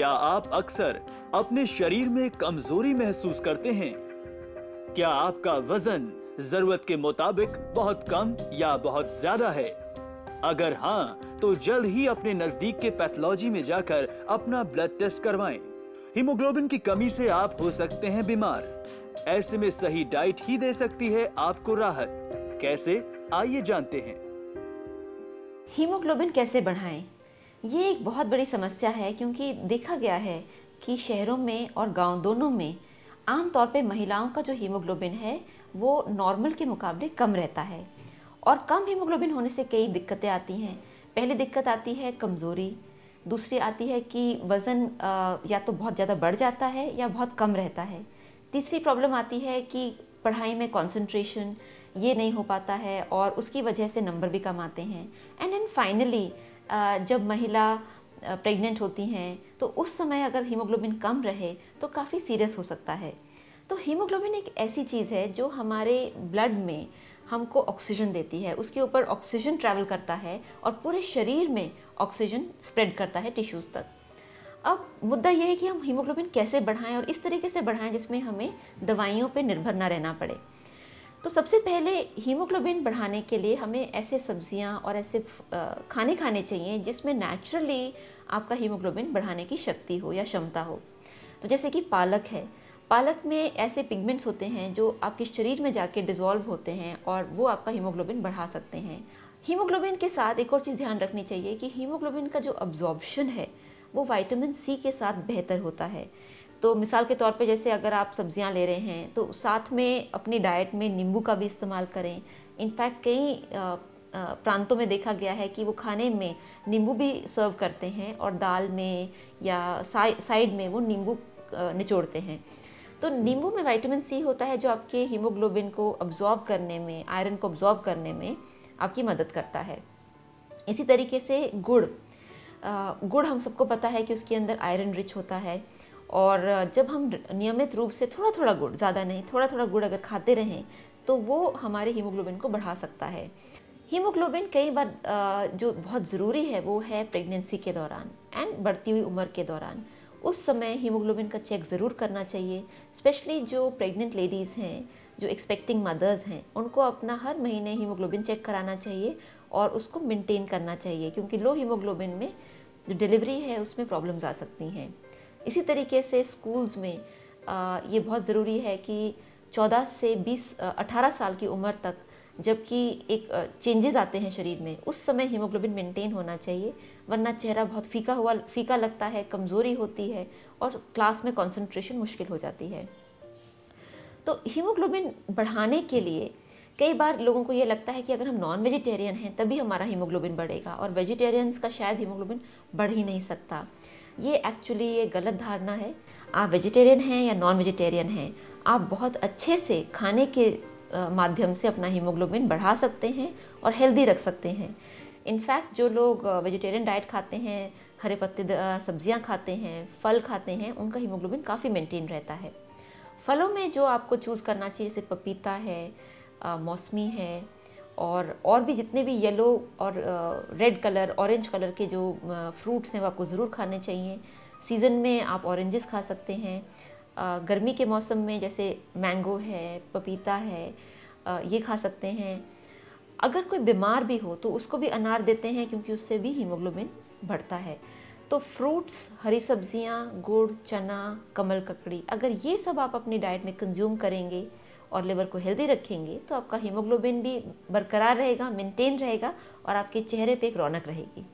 क्या आप अक्सर अपने शरीर में कमजोरी महसूस करते हैं? क्या आपका वजन जरूरत के मुताबिक बहुत कम या बहुत ज्यादा है? अगर हाँ, तो जल्द ही अपने नजदीक के पैथोलॉजी में जाकर अपना ब्लड टेस्ट करवाएं। हीमोग्लोबिन की कमी से आप हो सकते हैं बीमार। ऐसे में सही डाइट ही दे सकती है आपको राहत। कैसे? आइए जानते हैं। हीमोग्लोबिन कैसे बढ़ाएं? ये एक बहुत बड़ी समस्या है क्योंकि देखा गया है कि शहरों में और गांव दोनों में आमतौर पे महिलाओं का जो हीमोग्लोबिन है वो नॉर्मल के मुकाबले कम रहता है। और कम हीमोग्लोबिन होने से कई दिक्कतें आती हैं। पहली दिक्कत आती है कमज़ोरी, दूसरी आती है कि वज़न या तो बहुत ज़्यादा बढ़ जाता है या बहुत कम रहता है। तीसरी प्रॉब्लम आती है कि पढ़ाई में कंसंट्रेशन ये नहीं हो पाता है और उसकी वजह से नंबर भी कम आते हैं। एंड देन फाइनली जब महिला प्रेग्नेंट होती हैं तो उस समय अगर हीमोग्लोबिन कम रहे तो काफ़ी सीरियस हो सकता है। तो हीमोग्लोबिन एक ऐसी चीज़ है जो हमारे ब्लड में हमको ऑक्सीजन देती है, उसके ऊपर ऑक्सीजन ट्रैवल करता है और पूरे शरीर में ऑक्सीजन स्प्रेड करता है टिश्यूज़ तक। अब मुद्दा यह है कि हम हीमोग्लोबिन कैसे बढ़ाएं और इस तरीके से बढ़ाएं जिसमें हमें दवाइयों पे निर्भर ना रहना पड़े। तो सबसे पहले हीमोग्लोबिन बढ़ाने के लिए हमें ऐसे सब्जियां और ऐसे खाने खाने चाहिए जिसमें नेचुरली आपका हीमोग्लोबिन बढ़ाने की शक्ति हो या क्षमता हो। तो जैसे कि पालक है, पालक में ऐसे पिगमेंट्स होते हैं जो आपके शरीर में जाके डिज़ोल्व होते हैं और वो आपका हीमोग्लोबिन बढ़ा सकते हैं। हीमोग्लोबिन के साथ एक और चीज़ ध्यान रखनी चाहिए कि हीमोग्लोबिन का जो अब्जॉर्प्शन है वो विटामिन सी के साथ बेहतर होता है। तो मिसाल के तौर पे जैसे अगर आप सब्जियां ले रहे हैं तो साथ में अपनी डाइट में नींबू का भी इस्तेमाल करें। इनफैक्ट कई प्रांतों में देखा गया है कि वो खाने में नींबू भी सर्व करते हैं और दाल में या साइड में वो नींबू निचोड़ते हैं। तो नींबू में विटामिन सी होता है जो आपके हीमोग्लोबिन को अब्जॉर्ब करने में, आयरन को अब्जॉर्ब करने में आपकी मदद करता है। इसी तरीके से गुड़ हम सबको पता है कि उसके अंदर आयरन रिच होता है और जब हम नियमित रूप से थोड़ा थोड़ा गुड़, ज़्यादा नहीं, थोड़ा थोड़ा गुड़ अगर खाते रहें तो वो हमारे हीमोग्लोबिन को बढ़ा सकता है। हीमोग्लोबिन कई बार जो बहुत ज़रूरी है वो है प्रेगनेंसी के दौरान एंड बढ़ती हुई उम्र के दौरान। उस समय हीमोग्लोबिन का चेक ज़रूर करना चाहिए। स्पेशली जो प्रेग्नेंट लेडीज़ हैं, जो एक्सपेक्टिंग मदर्स हैं, उनको अपना हर महीने हीमोग्लोबिन चेक कराना चाहिए और उसको मेंटेन करना चाहिए क्योंकि लो हीमोग्लोबिन में जो डिलीवरी है उसमें प्रॉब्लम्स आ सकती हैं। इसी तरीके से स्कूल्स में ये बहुत ज़रूरी है कि 14 से 18 साल की उम्र तक जबकि एक चेंजेस आते हैं शरीर में, उस समय हीमोग्लोबिन मेंटेन होना चाहिए, वरना चेहरा बहुत फीका लगता है, कमज़ोरी होती है और क्लास में कंसंट्रेशन मुश्किल हो जाती है। तो हीमोग्लोबिन बढ़ाने के लिए कई बार लोगों को ये लगता है कि अगर हम नॉन वेजिटेरियन हैं तभी हमारा हीमोग्लोबिन बढ़ेगा और वेजिटेरियंस का शायद हीमोग्लोबिन बढ़ ही नहीं सकता। ये एक्चुअली ये गलत धारणा है। आप वेजिटेरियन हैं या नॉन वेजिटेरियन हैं, आप बहुत अच्छे से खाने के माध्यम से अपना हीमोग्लोबिन बढ़ा सकते हैं और हेल्दी रख सकते हैं। इनफैक्ट जो लोग वेजिटेरियन डाइट खाते हैं, हरे पत्तेदार सब्जियां खाते हैं, फल खाते हैं, उनका हीमोग्लोबिन काफ़ी मेंटेन रहता है। फलों में जो आपको चूज़ करना चाहिए जैसे पपीता है, मौसमी है और भी जितने भी येलो और रेड कलर, ऑरेंज कलर के जो फ्रूट्स हैं वो आपको ज़रूर खाने चाहिए। सीज़न में आप ऑरेंजेस खा सकते हैं। गर्मी के मौसम में जैसे मैंगो है, पपीता है, ये खा सकते हैं। अगर कोई बीमार भी हो तो उसको भी अनार देते हैं क्योंकि उससे भी हीमोग्लोबिन बढ़ता है। तो फ्रूट्स, हरी सब्जियां, गुड़, चना, कमल ककड़ी, अगर ये सब आप अपनी डाइट में कंज्यूम करेंगे और लिवर को हेल्दी रखेंगे तो आपका हीमोग्लोबिन भी बरकरार रहेगा, मेंटेन रहेगा और आपके चेहरे पे एक रौनक रहेगी।